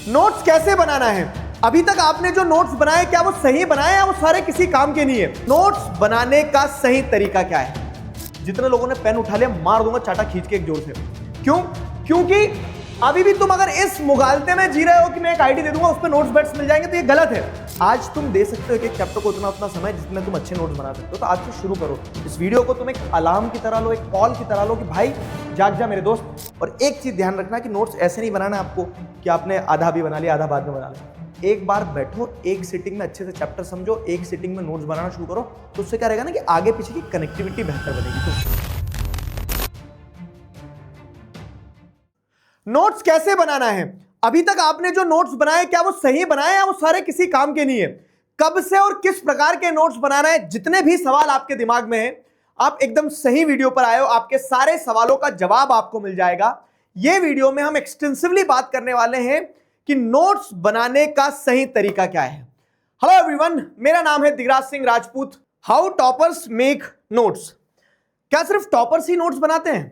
Notes कैसे बनाना है? अभी तक आपने जो नोट्स बनाए क्या वो सही बनाए या वो सारे किसी काम के नहीं है? नोट्स बनाने का सही तरीका क्या है? जितने लोगों ने पेन उठा लिया मार दूंगा चाटा खींच के एक जोर से। क्यों? क्योंकि अभी भी तुम अगर इस मुगालते में जी रहे हो कि मैं एक आईडी दे दूंगा उस पर नोट्स बेट्स मिल जाएंगे, तो ये गलत है। आज तुम दे सकते हो एक चैप्टर को उतना समय जिसमें तुम अच्छे नोट्स बना सकते हो, तो आज से शुरू करो। इस वीडियो को तुम एक अलार्म की तरह लो, एक कॉल की तरह लो कि भाई जाग जा मेरे दोस्त। और एक चीज ध्यान रखना कि नोट्स ऐसे नहीं बनाना आपको कि आपने आधा भी बना लिया आधा बाद में बना लिया। एक बार बैठो, एक सिटिंग में अच्छे से चैप्टर समझो, एक सिटिंग में नोट्स बनाना शुरू करो, तो उससे क्या रहेगा ना कि आगे पीछे की कनेक्टिविटी बेहतर बनेगी। तो नोट्स कैसे बनाना है? अभी तक आपने जो नोट्स बनाए क्या वो सही बनाए या वो सारे किसी काम के नहीं है? कब से और किस प्रकार के नोट्स बनाना है? जितने भी सवाल आपके दिमाग में हैं, आप एकदम सही वीडियो पर आए हो। आपके सारे सवालों का जवाब आपको मिल जाएगा। ये वीडियो में हम एक्सटेंसिवली बात करने वाले हैं कि नोट्स बनाने का सही तरीका क्या है। हेलो एवरीवन, मेरा नाम है Digraj Singh Rajput. How toppers make notes. क्या सिर्फ टॉपर्स ही नोट्स बनाते हैं?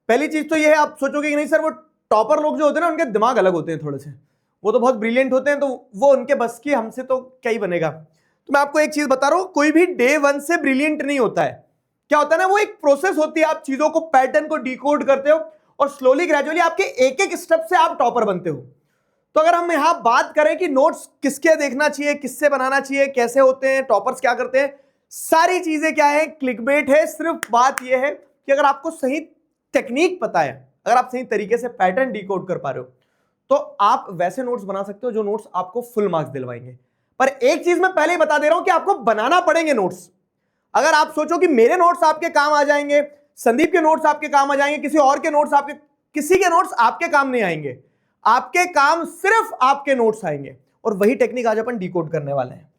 पहली चीज तो ये है, आप सोचोगे कि नहीं सर, वो टॉपर लोग जो होते हैं ना उनके दिमाग अलग होते हैं थोड़े से, वो तो बहुत ब्रिलियंट होते हैं, तो वो उनके बस की, हमसे तो क्या ही बनेगा। तो मैं आपको एक चीज बता रहा हूं, कोई भी डे वन से ब्रिलियंट नहीं होता है। क्या होता है ना, वो एक प्रोसेस होती है, आप चीजों को, पैटर्न को डिकोड करते हो और स्लोली ग्रेजुअली आपके एक एक स्टेप से आप टॉपर बनते हो। तो अगर हम यहां बात करें कि नोट्स किसके देखना चाहिए, किससे बनाना चाहिए, कैसे होते हैं, टॉपर्स क्या करते हैं, सारी चीजें क्या है, क्लिकबेट है। सिर्फ बात यह है कि अगर आपको सही टेक्निक पता है, अगर आप सही तरीके से पैटर्न डिकोड कर पा रहे हो, तो आप वैसे नोट्स बना सकते हो जो नोट्स आपको फुल मार्क्स दिलवाएंगे। पर एक चीज मैं पहले ही बता दे रहा हूं कि आपको बनाना पड़ेंगे नोट्स। अगर आप सोचो कि मेरे नोट्स आपके काम आ जाएंगे, संदीप के नोट्स आपके काम आ जाएंगे, किसी और के नोट्स आपके, किसी के नोट्स आपके काम नहीं आएंगे। आपके काम सिर्फ आपके नोट्स आएंगे, और वही टेक्निक आज अपन डिकोड करने वाले हैं।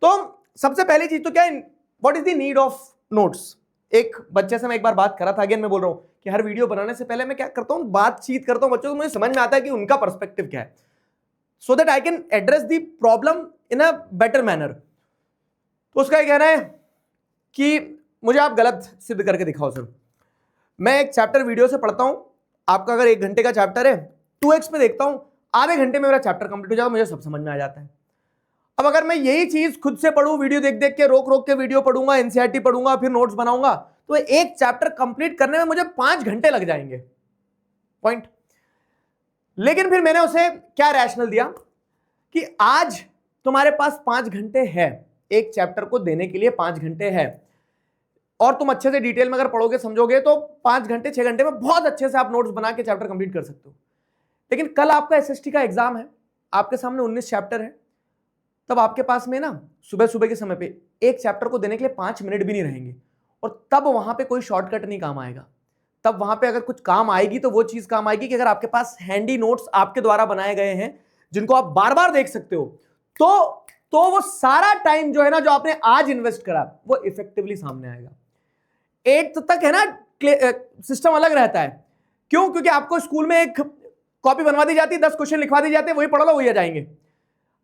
तो सबसे पहली चीज तो क्या है, what is the need of notes. एक बच्चे से मैं एक बार बात करा था, अगेन मैं बोल रहा हूं कि हर वीडियो बनाने से पहले मैं क्या करता हूं, बातचीत करता हूं बच्चों को, मुझे समझ में आता है कि उनका पर्सपेक्टिव क्या है, so that I can address the problem in a better manner. तो उसका ये कहना है कि मुझे आप गलत सिद्ध करके दिखाओ सर। मैं एक चैप्टर वीडियो से पढ़ता हूं, आपका अगर 1 घंटे का चैप्टर है, 2x में देखता हूं, आधे घंटे में मेरा चैप्टर कंप्लीट हो जाएगा, मुझे सब समझ में आ जाता है। अब अगर मैं यही चीज खुद से पढ़ूं, वीडियो देख देख के, रोक रोक के वीडियो पढ़ूंगा, एनसीईआरटी पढ़ूंगा, फिर नोट्स बनाऊंगा, तो एक चैप्टर कंप्लीट करने में मुझे 5 घंटे लग जाएंगे। पॉइंट। लेकिन फिर मैंने उसे क्या रैशनल दिया कि आज तुम्हारे पास 5 घंटे है, एक चैप्टर को देने के लिए 5 घंटे है, और तुम अच्छे से डिटेल में अगर पढ़ोगे, समझोगे, तो 5 घंटे 6 घंटे में बहुत अच्छे से आप नोट्स बना के चैप्टर कंप्लीट कर सकते हो। लेकिन कल आपका एसएसटी का एग्जाम है, आपके सामने 19 चैप्टर है, तब आपके पास में ना सुबह सुबह के समय पे एक चैप्टर को देने के लिए 5 मिनट भी नहीं रहेंगे, और तब वहां पे कोई शॉर्टकट नहीं काम आएगा। तब वहां पे अगर कुछ काम आएगी तो वो चीज काम आएगी कि अगर आपके पास हैंडी नोट्स आपके द्वारा बनाए गए हैं जिनको आप बार बार देख सकते हो, तो वो सारा टाइम जो है ना, जो आपने आज इन्वेस्ट करा, वो इफेक्टिवली सामने आएगा। 8th तक है ना सिस्टम अलग रहता है। क्यों? क्योंकि आपको स्कूल में एक कॉपी बनवा दी जाती है, 10 क्वेश्चन लिखवा दी जाते हैं, वही पढ़ लो वही आ जाएंगे।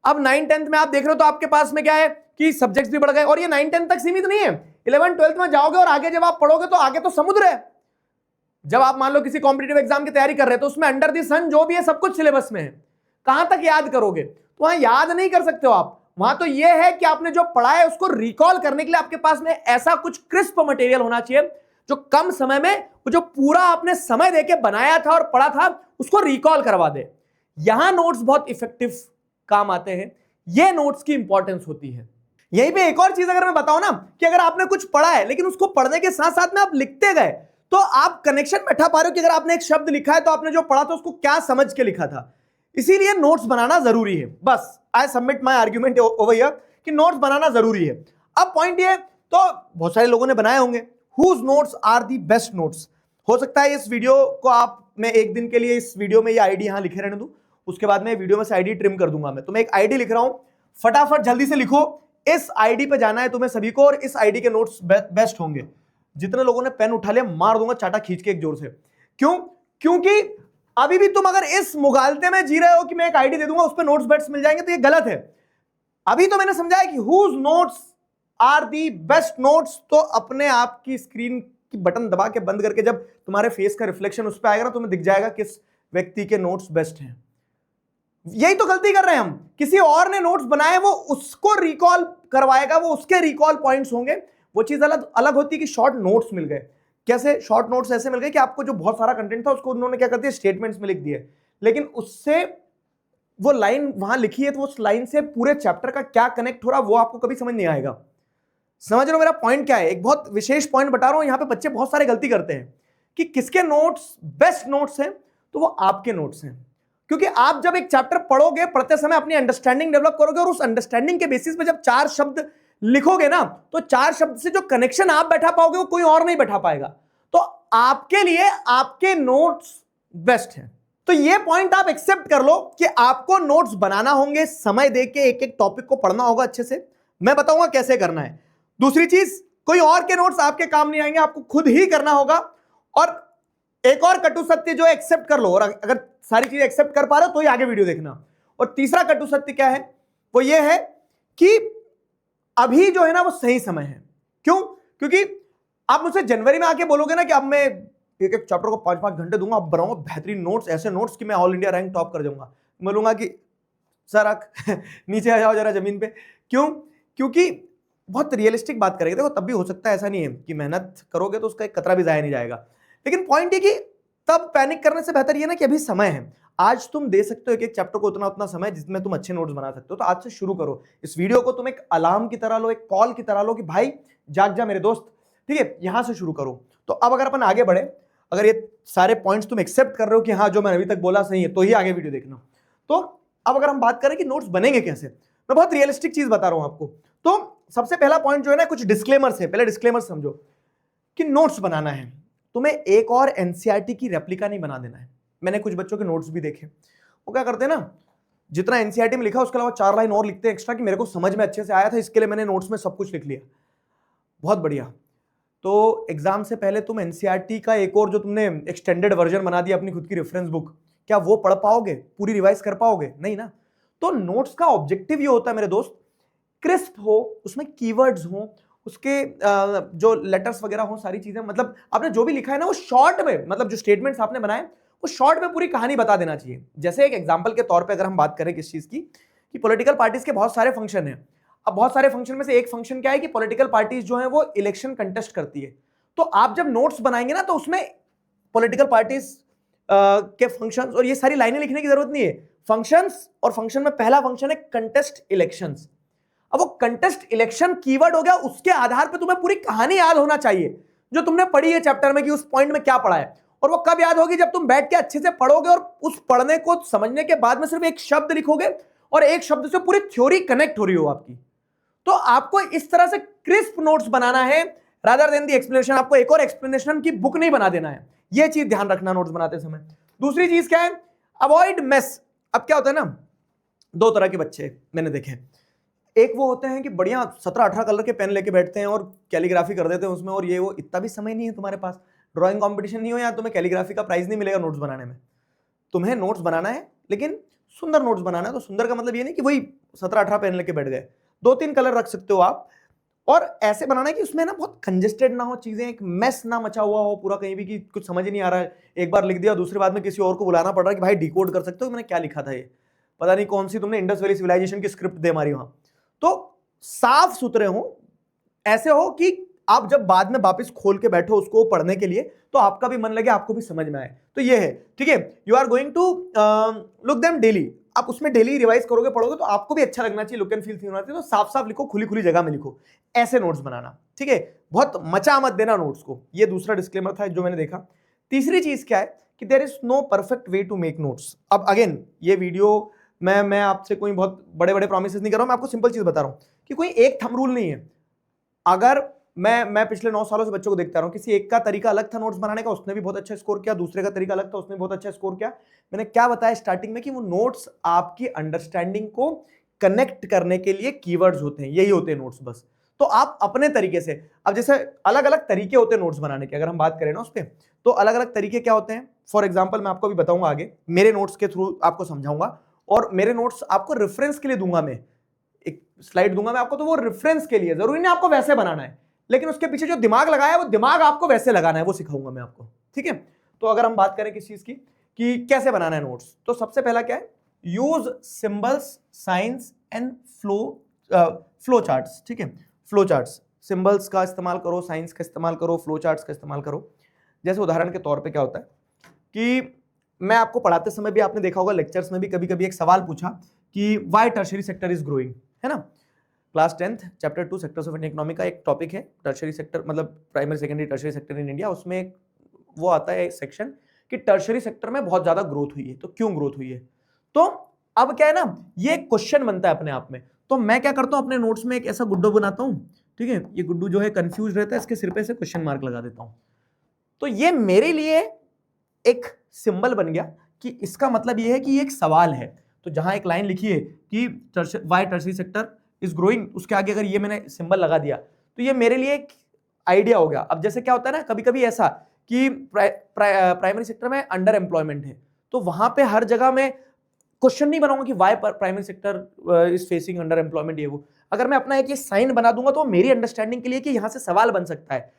अब 9th 10th में आप देख रहे हो तो आपके पास में क्या है कि सब्जेक्ट्स भी बढ़ गए, और ये 9th 10th तक सीमित नहीं है। 11th 12th में जाओगे और आगे जब आप पढ़ोगे तो आगे तो समुद्र है। जब आप मान लो किसी कॉम्पिटिटिव एग्जाम की तैयारी कर रहे हो तो उसमें अंडर दी सन जो भी है सब कुछ सिलेबस में है, कहां तक याद करोगे? तो वहां याद नहीं कर सकते हो आप। वहां तो यह है कि आपने जो पढ़ा है उसको रिकॉल करने के लिए आपके पास में ऐसा कुछ क्रिस्प मटेरियल होना चाहिए जो कम समय में वो जो पूरा आपने समय देके बनाया था और पढ़ा था उसको रिकॉल करवा दे। यहां नोट्स बहुत इफेक्टिव काम आते हैं, ये नोट्स की इंपॉर्टेंस होती है। यहीं पे एक और चीज अगर मैं बताऊं ना, कि अगर आपने कुछ पढ़ा है लेकिन उसको पढ़ने के साथ साथ में आप लिखते गए, तो आप कनेक्शन बैठा पा रहे हो कि अगर आपने एक शब्द लिखा है तो आपने जो पढ़ा था उसको क्या समझ के लिखा था। इसीलिए नोट्स बनाना जरूरी है। बस I submit my argument over here कि नोट्स बनाना जरूरी है। अब पॉइंट ये, तो बहुत सारे लोगों ने बनाए होंगे, whose notes are the best notes. हो सकता है इस वीडियो को आप, मैं एक दिन के लिए इस वीडियो में ये आईडी यहां लिखे रहने दूं, उसके बाद में वीडियो में से आईडी ट्रिम कर दूंगा मैं। तो मैं एक आईडी लिख रहा हूं, फटाफट जल्दी से लिखो, इस आईडी पे जाना है तुम्हें सभी को, और इस आईडी के नोट्स बेस्ट होंगे। जितने लोगों ने पेन उठा लिया मार दूंगा चाटा खींच के एक जोर से। क्यों? क्योंकि अभी भी तुम अगर इस मुगालते में जी रहे हो कि मैं एक आईडी दे दूंगा उस पर नोट्स बेस्ट मिल जाएंगे, तो ये गलत है। अभी तो मैंने समझाया कि whose notes are the best notes. तो अपने आप की स्क्रीन की बटन दबा के बंद करके जब तुम्हारे फेस का रिफ्लेक्शन उस पर आएगा ना, तुम्हें दिख जाएगा किस व्यक्ति के नोट्स बेस्ट हैं। यही तो गलती कर रहे हैं हम, किसी और ने नोट्स बनाए वो उसको रिकॉल करवाएगा, वो उसके रिकॉल पॉइंट्स होंगे, वो चीज अलग अलग होती है कि शॉर्ट नोट्स मिल गए। कैसे शॉर्ट नोट्स ऐसे मिल गए कि आपको जो बहुत सारा कंटेंट था उसको उन्होंने क्या कर दिया, स्टेटमेंट्स में लिख दिए, लेकिन उससे वो लाइन वहां लिखी है तो उस लाइन से पूरे चैप्टर का क्या कनेक्ट हो रहा वो आपको कभी समझ नहीं आएगा। समझ रहे हो मेरा पॉइंट क्या है? एक बहुत विशेष पॉइंट बता रहा हूं, यहां पे बच्चे बहुत सारे गलती करते हैं कि किसके नोट्स बेस्ट नोट्स हैं, तो वो आपके नोट्स हैं। क्योंकि आप जब एक चैप्टर पढ़ोगे, पढ़ते समय अपनी अंडरस्टैंडिंग डेवलप करोगे और उस अंडरस्टैंडिंग के बेसिस पे जब 4 शब्द लिखोगे ना, तो 4 शब्द से जो कनेक्शन आप बैठा पाओगे वो कोई और नहीं बैठा पाएगा। तो आपके लिए आपके नोट्स बेस्ट हैं। तो ये पॉइंट आप एक्सेप्ट कर लो कि आपको नोट्स बनाना होंगे, समय देके एक एक टॉपिक को पढ़ना होगा अच्छे से। मैं बताऊंगा कैसे करना है। दूसरी चीज, कोई और के नोट्स आपके काम नहीं आएंगे, आपको खुद ही करना होगा। और एक और कटु सत्य जो एक्सेप्ट कर लो, और अगर सारी चीजें एक्सेप्ट कर पा रहे हो तो ही आगे वीडियो देखना। और तीसरा कटु सत्य क्या है, वो ये है कि अभी जो है ना वो सही समय है। क्यों? क्योंकि आप मुझसे जनवरी में आके बोलोगे ना कि अब मैं एक एक चैप्टर को 5-5 घंटे दूंगा, अब बनाऊंगा बेहतरीन नोट्स, ऐसे नोट्स कि मैं ऑल इंडिया रैंक टॉप कर जाऊंगा, मैं बोलूंगा कि सर नीचे आ जाओ जरा जमीन पे। क्यों? क्योंकि बहुत रियलिस्टिक बात करेंगे, देखो तब भी हो सकता है, ऐसा नहीं है कि मेहनत करोगे तो उसका एक कतरा भी जाया नहीं जाएगा, लेकिन पॉइंट ये कि तब पैनिक करने से बेहतर ये ना कि अभी समय है। आज तुम दे सकते हो एक एक चैप्टर को उतना उतना समय जिसमें तुम अच्छे नोट्स बना सकते हो, तो आज से शुरू करो। इस वीडियो को तुम एक अलार्म की तरह लो, एक कॉल की तरह लो कि भाई जाग जा मेरे दोस्त, ठीक है, यहां से शुरू करो। तो अब अगर अपन आगे बढ़े, अगर ये सारे पॉइंट्स तुम एक्सेप्ट कर रहे हो कि हाँ जो मैंने अभी तक बोला सही है, तो ही आगे वीडियो देखना। तो अब अगर हम बात करें कि नोट्स बनेंगे कैसे, मैं बहुत रियलिस्टिक चीज बता रहा हूं आपको। तो सबसे पहला पॉइंट जो है ना, कुछ डिस्क्लेमर्स है, पहले डिस्क्लेमर समझो कि नोट्स बनाना है तुम्हें एक और एनसीईआरटी की रेप्लिका नहीं बना देना है। मैंने कुछ बच्चों के नोट्स भी देखे, वो क्या करते हैं ना, जितना एनसीईआरटी में लिखा उसके अलावा 4 लाइन और लिखते हैं एक्स्ट्रा कि मेरे को समझ में अच्छे से आया था इसके लिए मैंने नोट्स में सब कुछ लिख लिया। बहुत बढ़िया। तो एग्जाम से पहले तुम एनसीईआरटी का एक और जो तुमने एक्सटेंडेड वर्जन बना दिया अपनी खुद की रेफरेंस बुक, क्या वो पढ़ पाओगे, पूरी रिवाइज कर पाओगे? नहीं ना। तो नोट्स का ऑब्जेक्टिव ये होता है मेरे दोस्त, क्रिस्प हो, उसमें कीवर्ड्स हो, उसके जो लेटर्स वगैरह हो, सारी चीजें, मतलब आपने जो भी लिखा है ना वो शॉर्ट में, मतलब जो स्टेटमेंट्स आपने बनाए वो शॉर्ट में पूरी कहानी बता देना चाहिए। जैसे एक एग्जांपल के तौर पे अगर हम बात करें किस चीज की, कि पॉलिटिकल पार्टीज के बहुत सारे फंक्शन हैं। अब बहुत सारे फंक्शन में से एक फंक्शन क्या है कि पॉलिटिकल पार्टीज जो है वो इलेक्शन कंटेस्ट करती है। तो आप जब नोट्स बनाएंगे ना तो उसमें पॉलिटिकल पार्टीज के फंक्शंस और ये सारी लाइनें लिखने की जरूरत नहीं है। फंक्शंस, और फंक्शन में पहला फंक्शन है कंटेस्ट इलेक्शंस। अब वो कंटेस्ट इलेक्शन कीवर्ड हो गया, उसके आधार पे तुम्हें पूरी कहानी याद होना चाहिए जो तुमने पढ़ी है चैप्टर में कि उस पॉइंट में क्या पढ़ा है। और वो कब याद होगी? जब तुम बैठ के अच्छे से पढ़ोगे और उस पढ़ने को समझने के बाद में सिर्फ एक शब्द लिखोगे और एक शब्द से पूरी थ्योरी कनेक्ट हो रही हो आपकी। तो आपको इस तरह से क्रिस्प नोट्स बनाना है रादर देन दी एक्सप्लेनेशन। आपको एक और एक्सप्लेनेशन की बुक नहीं बना देना है, यह चीज ध्यान रखना नोट्स बनाते समय। दूसरी चीज क्या है? Avoid mess. अब क्या होता है ना, 2 तरह के बच्चे मैंने देखे। एक वो होते हैं कि बढ़िया 17-18 कलर के पेन लेके बैठते हैं और कैलीग्राफी कर देते हैं उसमें, और ये वो, इतना भी समय नहीं है तुम्हारे पास, ड्राइंग कंपटीशन नहीं हो या तुम्हें कैलीग्राफी का प्राइज नहीं मिलेगा नोट्स बनाने में। तुम्हें नोट्स बनाना है लेकिन सुंदर नोट्स बनाना है। तो सुंदर का मतलब ये नहीं कि वही 17-18 पेन लेके बैठ गए, 2-3 कलर रख सकते हो आप, और ऐसे बनाना है कि उसमें ना बहुत कंजेस्टेड ना हो चीजें, एक मेस ना मचा हुआ हो पूरा कहीं भी कि कुछ समझ ही नहीं आ रहा है, एक बार लिख दिया दूसरी बार में किसी और को बुलाना पड़ रहा है कि भाई डिकोड कर सकते हो मैंने क्या लिखा था, ये पता नहीं कौन सी तुमने इंडस वैली सिविलाइजेशन की स्क्रिप्ट दे मारी वहां। तो साफ सुथरे हो, ऐसे हो कि आप जब बाद में वापस खोल के बैठो उसको पढ़ने के लिए तो आपका भी मन लगे, आपको भी समझ में आए। तो ये है, ठीक है। You are going to look them daily, आप उसमें डेली रिवाइज करोगे, पढ़ोगे तो आपको भी अच्छा लगना चाहिए, लुक एंड फील होना चाहिए। तो साफ साफ लिखो, खुली खुली जगह में लिखो, ऐसे नोट्स बनाना, ठीक है। बहुत मचा मत देना नोट्स को। ये दूसरा डिस्क्लेमर था जो मैंने देखा। तीसरी चीज क्या है कि there is no perfect way to make notes. अब अगेन ये वीडियो मैं आपसे कोई बहुत बड़े बड़े प्रॉमिस नहीं कर रहा हूं, मैं आपको सिंपल चीज बता रहा हूं कि कोई एक थंब रूल नहीं है। अगर मैं पिछले 9 सालों से बच्चों को देखता रहा हूं, किसी एक का तरीका अलग था नोट्स बनाने का, उसने भी बहुत अच्छा स्कोर किया, दूसरे का तरीका अलग था, उसने बहुत अच्छा स्कोर किया। मैंने क्या बताया स्टार्टिंग में कि वो नोट्स आपकी अंडरस्टैंडिंग को कनेक्ट करने के लिए कीवर्ड्स होते हैं, यही होते हैं नोट्स बस। तो आप अपने तरीके से, अब जैसे अलग अलग तरीके होते हैं नोट्स बनाने के, अगर हम बात करें ना उस पर, तो अलग अलग तरीके क्या होते हैं। फॉर एग्जाम्पल मैं आपको भी बताऊंगा आगे, मेरे नोट्स के थ्रू आपको समझाऊंगा, और मेरे नोट्स आपको रेफरेंस के लिए दूंगा, मैं एक स्लाइड दूंगा मैं आपको, तो वो रेफरेंस के लिए, जरूरी नहीं आपको वैसे बनाना है, लेकिन उसके पीछे जो दिमाग लगाया है वो दिमाग आपको वैसे लगाना है, वो सिखाऊंगा मैं आपको, ठीक है। तो अगर हम बात करें किस चीज की कि कैसे बनाना है नोट्स, तो सबसे पहला क्या है use symbols, science and flow charts. ठीक है, फ्लो चार्ट्स, सिंबल्स का इस्तेमाल करो, साइंस का इस्तेमाल करो, फ्लो चार्ट्स का इस्तेमाल करो। जैसे उदाहरण के तौर पे क्या होता है कि मैं आपको पढ़ाते समय भी आपने देखा होगा, लेक्चर्स में भी कभी कभी एक सवाल पूछा कि why tertiary sector is growing, है ना। Class 10th chapter 2 sectors of Indian economy का एक टॉपिक है टर्शियरी सेक्टर, मतलब primary secondary tertiary sector in India. उसमें वो आता है सेक्शन कि टर्शियरी सेक्टर में बहुत ज्यादा ग्रोथ हुई है, तो क्यों ग्रोथ हुई है। तो अब क्या है ना, ये क्वेश्चन बनता है अपने आप में। तो मैं क्या करता हूं, अपने नोट्स में एक ऐसा गुड्डू बनाता हूं, ठीक है, ये गुड्डू जो है कंफ्यूज रहता है, इसके सिर पे से क्वेश्चन मार्क लगा देता हूं। तो ये मेरे लिए एक सिंबल बन गया कि इसका मतलब ये है कि ये एक सवाल है। तो जहां एक लाइन लिखी है कि why tertiary sector is growing, उसके आगे अगर ये मैंने सिंबल लगा दिया तो ये मेरे लिए एक आइडिया हो गया। अब जैसे क्या होता है ना, कभी कभी ऐसा कि प्राइमरी सेक्टर में अंडर एम्प्लॉयमेंट है, तो वहां पे हर जगह में क्वेश्चन नहीं बनाऊंगा कि why primary sector is facing under employment, ये वो। अगर मैं अपना एक ये साइन बना दूंगा तो मेरी अंडरस्टैंडिंग के लिए कि यहां से सवाल बन सकता है।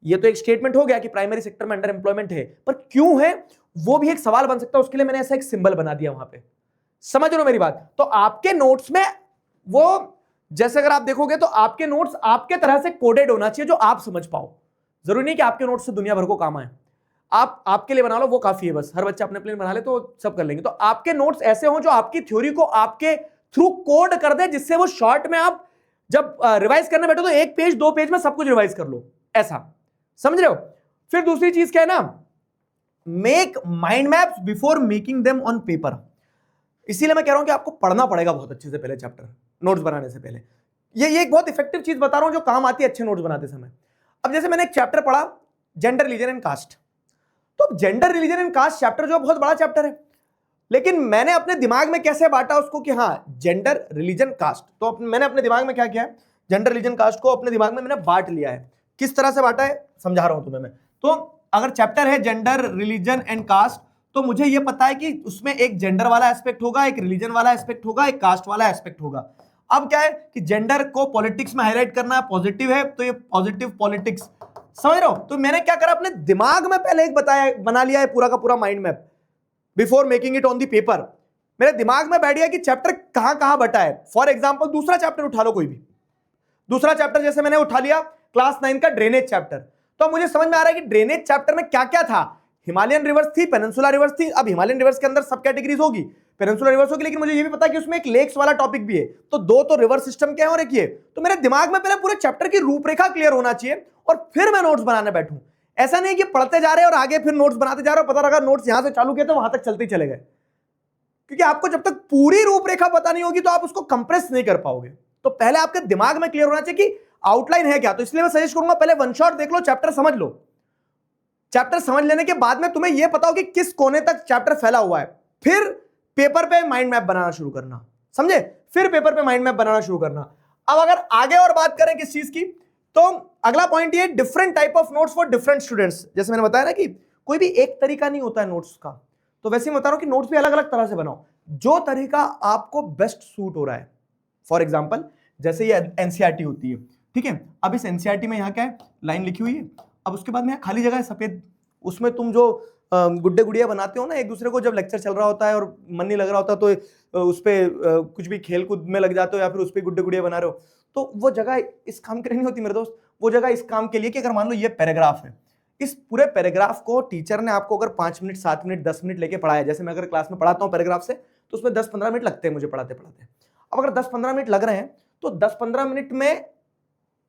ये तो एक स्टेटमेंट हो गया कि प्राइमरी सेक्टर में अंडर एम्प्लॉयमेंट है, पर क्यों है वो भी एक सवाल बन सकता है, उसके लिए मैंने ऐसा एक सिंबल बना दिया वहां पे। समझ लो मेरी बात। तो आपके नोट्स में वो, जैसे अगर आप देखोगे तो आपके नोट्स आपके तरह से कोडेड होना चाहिए जो आप समझ पाओ। जरूरी नहीं कि आपके नोट्स से दुनिया भर को काम आए, आप आपके लिए बना लो, वो काफी है बस। हर बच्चा अपने अपने बना ले तो सब कर लेंगे। तो आपके नोट्स ऐसे हो जो आपकी थ्योरी को आपके थ्रू कोड कर दे, जिससे वो शॉर्ट में आप जब रिवाइज करने बैठो तो 1 पेज 2 पेज में सब कुछ रिवाइज कर लो, ऐसा। समझ रहे हो। फिर दूसरी चीज क्या है ना, make mind maps before making them on paper. इसीलिए मैं कह रहा हूं कि आपको पढ़ना पड़ेगा बहुत अच्छे से पहले चैप्टर, नोट्स बनाने से पहले। ये एक बहुत इफेक्टिव चीज बता रहा हूं जो काम आती है अच्छे नोट्स बनाते समय। अब जैसे मैंने एक चैप्टर पढ़ा, जेंडर, रिलीजन एंड कास्ट। तो gender, religion and caste chapter जो बहुत बड़ा चैप्टर है, लेकिन मैंने अपने दिमाग में कैसे बांटा उसको कि हाँ जेंडर, रिलीजन, कास्ट। तो मैंने अपने दिमाग में क्या किया है, जेंडर, रिलीजन, कास्ट को अपने दिमाग में मैंने बांट लिया है। किस तरह से बांटा है समझा रहा हूं तुम्हें मैं। तो अगर चैप्टर है जेंडर, रिलीजन एंड कास्ट, तो मुझे यह पता है कि उसमें एक जेंडर वाला एस्पेक्ट होगा, एक रिलीजन वाला एस्पेक्ट होगा, एक कास्ट वाला एस्पेक्ट होगा। अब क्या है कि जेंडर को पॉलिटिक्स में हाईलाइट करना है, पॉजिटिव है, तो ये पॉजिटिव पॉलिटिक्स। समझ रहे हो। तो मैंने क्या करा, अपने दिमाग में पहले एक बना लिया है पूरा का पूरा mind map before making it on the paper. मेरे दिमाग में बैठ गया कि चैप्टर कहां कहां बटा है। फॉर एग्जांपल दूसरा चैप्टर उठा लो, कोई भी दूसरा चैप्टर, जैसे मैंने उठा लिया क्लास 9 का ड्रेनेज चैप्टर। तो मुझे समझ में आ रहा है कि ड्रेनेज चैप्टर में क्या क्या था। हिमालयन रिवर्स थी, पेनिनसुला रिवर्स थी। अब हिमालयन रिवर्स के अंदर सब कैटेगरीज होगी, पेनिनसुला रिवर्स होगी, लेकिन मुझे ये भी पता है कि उसमें एक लेक्स वाला टॉपिक भी है। तो दो तो रिवर सिस्टम के हैं और एक ये। तो मेरे दिमाग में पहले पूरे चैप्टर की रूपरेखा क्लियर होना चाहिए और फिर मैं नोट्स बनाने बैठूं। ऐसा नहीं कि पढ़ते जा रहे और आगे फिर नोट्स बनाते जा रहे हो, पता लगा नोट्स यहां से चालू किए तो वहां तक चलते ही चले गए। क्योंकि आपको जब तक पूरी रूपरेखा पता नहीं होगी तो आप उसको कंप्रेस नहीं कर पाओगे। तो पहले आपके दिमाग में क्लियर होना चाहिए कि आउटलाइन है क्या। तो इसलिए मैं सजेस्ट करूंगा पहले वन शॉट देख लो, चैप्टर समझ लो। चैप्टर समझ लेने के बाद में तुम्हें यह पता हो कि किस कोने तक चैप्टर फैला हुआ है, फिर पेपर पे माइंड मैप बनाना शुरू करना। समझे। फिर पेपर पे माइंड मैप बनाना शुरू करना। अब अगर आगे और बात करें किस चीज की, तो अगला पॉइंट ये, different type of notes for different students. जैसे मैंने बताया ना कि कोई भी एक तरीका नहीं होता है नोट्स का, तो वैसे ही बता रहा हूं कि नोट्स भी अलग अलग तरह से बनाओ, जो तरीका आपको बेस्ट सूट हो रहा है। फॉर एग्जाम्पल जैसे ये एनसीईआरटी होती है, ठीक है। अब इस एनसीईआरटी में यहाँ क्या है, लाइन लिखी हुई है। अब उसके बाद में यहाँ खाली जगह है सफेद, उसमें तुम जो गुड्डे गुड़िया बनाते हो ना एक दूसरे को, जब लेक्चर चल रहा होता है और मन नहीं लग रहा होता तो उस पर कुछ भी खेल कूद में लग जाते हो या फिर उस पर गुड्डे गुड़िया बना रहे हो, तो वो जगह इस काम के लिए नहीं होती मेरे दोस्त। वो जगह इस काम के लिए कि अगर मान लो ये पैराग्राफ है, इस पूरे पैराग्राफ को टीचर ने आपको अगर 5 मिनट 7 मिनट 10 मिनट लेके पढ़ाया, जैसे मैं अगर क्लास में पढ़ाता हूँ पैराग्राफ से, तो उसमें 10-15 मिनट लगते हैं मुझे पढ़ाते पढ़ाते। अब अगर 10-15 मिनट लग रहे हैं तो 10-15 मिनट में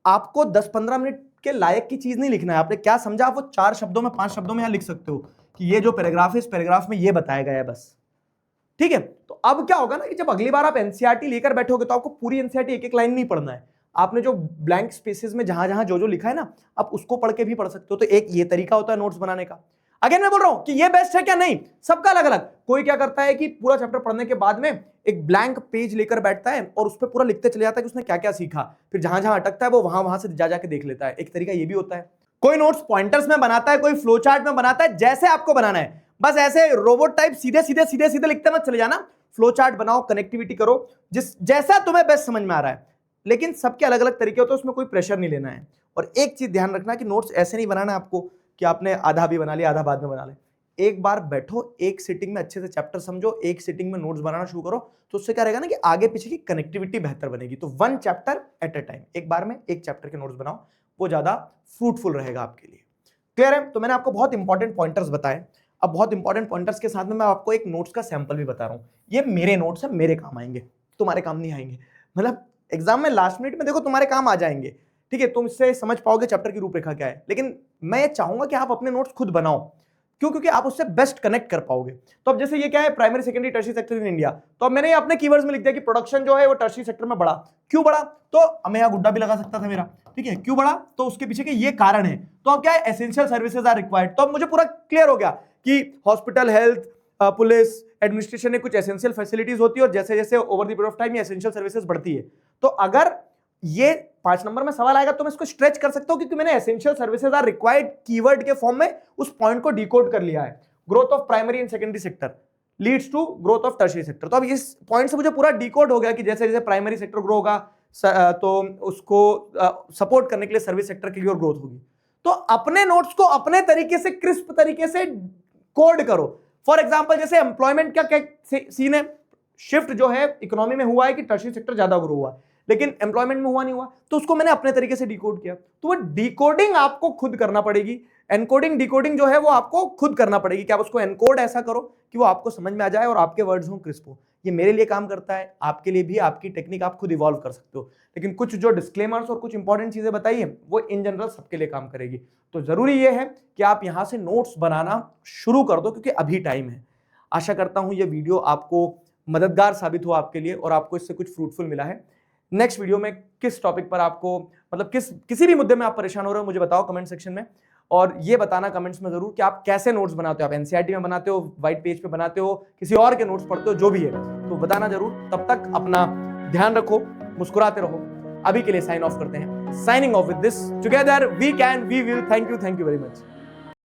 आपको 10-15 मिनट के लायक की चीज नहीं लिखना है। आपने क्या समझा आप वो 4 शब्दों में 5 शब्दों में यहां लिख सकते हो कि ये जो पैराग्राफ है इस पैराग्राफ में ये बताया गया है, बस। ठीक है। तो अब क्या होगा ना कि जब अगली बार आप एनसीईआरटी लेकर बैठोगे तो आपको पूरी एनसीईआरटी एक एक लाइन नहीं पढ़ना है। आपने जो ब्लैंक स्पेसेस में जहां जहां जो जो लिखा है ना, आप उसको पढ़ के भी पढ़ सकते हो। तो एक ये तरीका होता है नोट्स बनाने का। अगेन मैं बोल रहा हूं कि ये बेस्ट है क्या, नहीं, सबका अलग अलग। कोई क्या करता है कि पूरा चैप्टर पढ़ने के बाद में एक ब्लैंक पेज लेकर बैठता है और उस पर पूरा लिखते चले जाता है कि उसने क्या क्या सीखा, फिर जहां जहां अटकता है वो वहां वहां से जा जाके देख लेता है। एक तरीका ये भी होता है। कोई नोट्स पॉइंटर्स में बनाता है, कोई फ्लो चार्ट में बनाता है, जैसे आपको बनाना है। बस ऐसे रोबोट टाइप सीधे सीधे सीधे सीधे लिखते मत चले जाना। फ्लो चार्ट बनाओ, कनेक्टिविटी करो, जैसा तुम्हें बेस्ट समझ में आ रहा है। लेकिन सबके अलग अलग तरीके होते हैं, उसमें कोई प्रेशर नहीं लेना है। और एक चीज ध्यान रखना कि नोट्स ऐसे नहीं बनाना आपको कि आपने आधा भी बना लिया आधा बाद में बना ले। एक बार बैठो, एक सिटिंग में अच्छे से चैप्टर समझो, एक सिटिंग में नोट्स बनाना शुरू करो, तो उससे क्या रहेगा ना कि आगे पीछे की कनेक्टिविटी बेहतर बनेगी। तो 1 चैप्टर एट अ टाइम, एक बार में एक चैप्टर के नोट्स बनाओ, वो ज्यादा फ्रूटफुल रहेगा आपके लिए। क्लियर है? तो मैंने आपको बहुत इंपॉर्टेंट पॉइंटर्स बताए। अब बहुत इंपॉर्टेंट पॉइंटर्स के साथ में मैं आपको एक नोट्स का सैंपल भी बता रहा हूं। ये मेरे नोट्स है, मेरे काम आएंगे, तुम्हारे काम नहीं आएंगे। मतलब एग्जाम में लास्ट मिनट में देखो तुम्हारे काम आ जाएंगे, ठीक है, तुम इससे समझ पाओगे चैप्टर की रूपरेखा क्या है, लेकिन मैं ये चाहूंगा कि आप अपने नोट्स खुद बनाओ। क्यों? क्योंकि आप उससे बेस्ट कनेक्ट कर पाओगे। तो अब जैसे ये क्या है, primary secondary tertiary sector in India, तो अब मैंने ये अपने कीवर्ड्स में लिख दिया कि प्रोडक्शन जो है वो टर्शियरी सेक्टर में बढ़ा। क्यों बढ़ा? तो मैं यहां गुड्डा भी लगा सकता था मेरा, ठीक है, क्यों बढ़ा? तो उसके पीछे के ये कारण है। तो अब क्या है, एसेंशियल सर्विसेज आर रिक्वायर्ड। तो अब मुझे पूरा क्लियर हो गया कि हॉस्पिटल, हेल्थ, पुलिस, एडमिनिस्ट्रेशन में कुछ एसेंशियल फैसिलिटीज होती है और जैसे जैसे over the period of time ये एसेंशियल सर्विसेज बढ़ती है। तो अगर ये 5 नंबर में सवाल आएगा तो मैं इसको स्ट्रेच कर सकता हूं, क्योंकि मैंने essential services are required keyword के फॉर्म में उस पॉइंट को डिकोड कर लिया है। Growth of primary and secondary sector leads to growth of tertiary sector. तो अब इस पॉइंट से मुझे पूरा डिकोड हो गया कि जैसे जैसे प्राइमरी सेक्टर ग्रो होगा तो उसको सपोर्ट करने के लिए सर्विस सेक्टर की और ग्रोथ होगी। तो अपने नोट्स को अपने तरीके से, क्रिस्प तरीके से कोड करो। फॉर एग्जांपल जैसे एम्प्लॉयमेंट का क्या सीन है, शिफ्ट जो है इकोनॉमी में हुआ है कि टर्शियरी सेक्टर ज्यादा ग्रो हुआ, लेकिन एम्प्लॉयमेंट में हुआ नहीं हुआ, तो उसको मैंने अपने तरीके से डिकोड किया। तो वो डिकोडिंग आपको खुद करना पड़ेगी, एनकोडिंग डिकोडिंग जो है वो आपको खुद करना पड़ेगी कि आप उसको एनकोड ऐसा करो कि वो आपको समझ में आ जाए और आपके वर्ड्स हो क्रिस्प हो। ये मेरे लिए काम करता है, आपके लिए भी आपकी टेक्निक आप खुद इवॉल्व कर सकते हो, लेकिन कुछ जो डिस्क्लेमर्स और कुछ इंपॉर्टेंट चीजें बताई है वो इन जनरल सबके लिए काम करेगी। तो जरूरी ये है कि आप यहां से नोट्स बनाना शुरू कर दो, क्योंकि अभी टाइम है। आशा करता हूं ये वीडियो आपको मददगार साबित हो आपके लिए और आपको इससे कुछ फ्रूटफुल मिला है। नेक्स्ट वीडियो में किस टॉपिक पर आपको, मतलब किसी भी मुद्दे में आप परेशान हो रहे हो, मुझे बताओ कमेंट सेक्शन में, और ये बताना कमेंट्स में जरूर कि आप कैसे नोट्स बनाते हो। आप एनसीईआरटी में बनाते हो, व्हाइट पेज पे बनाते हो, किसी और के नोट्स पढ़ते हो, जो भी है तो बताना जरूर। तब तक अपना ध्यान रखो, मुस्कुराते रहो। अभी के लिए साइन ऑफ करते हैं। Signing off with this, together we can, we will. Thank you very much.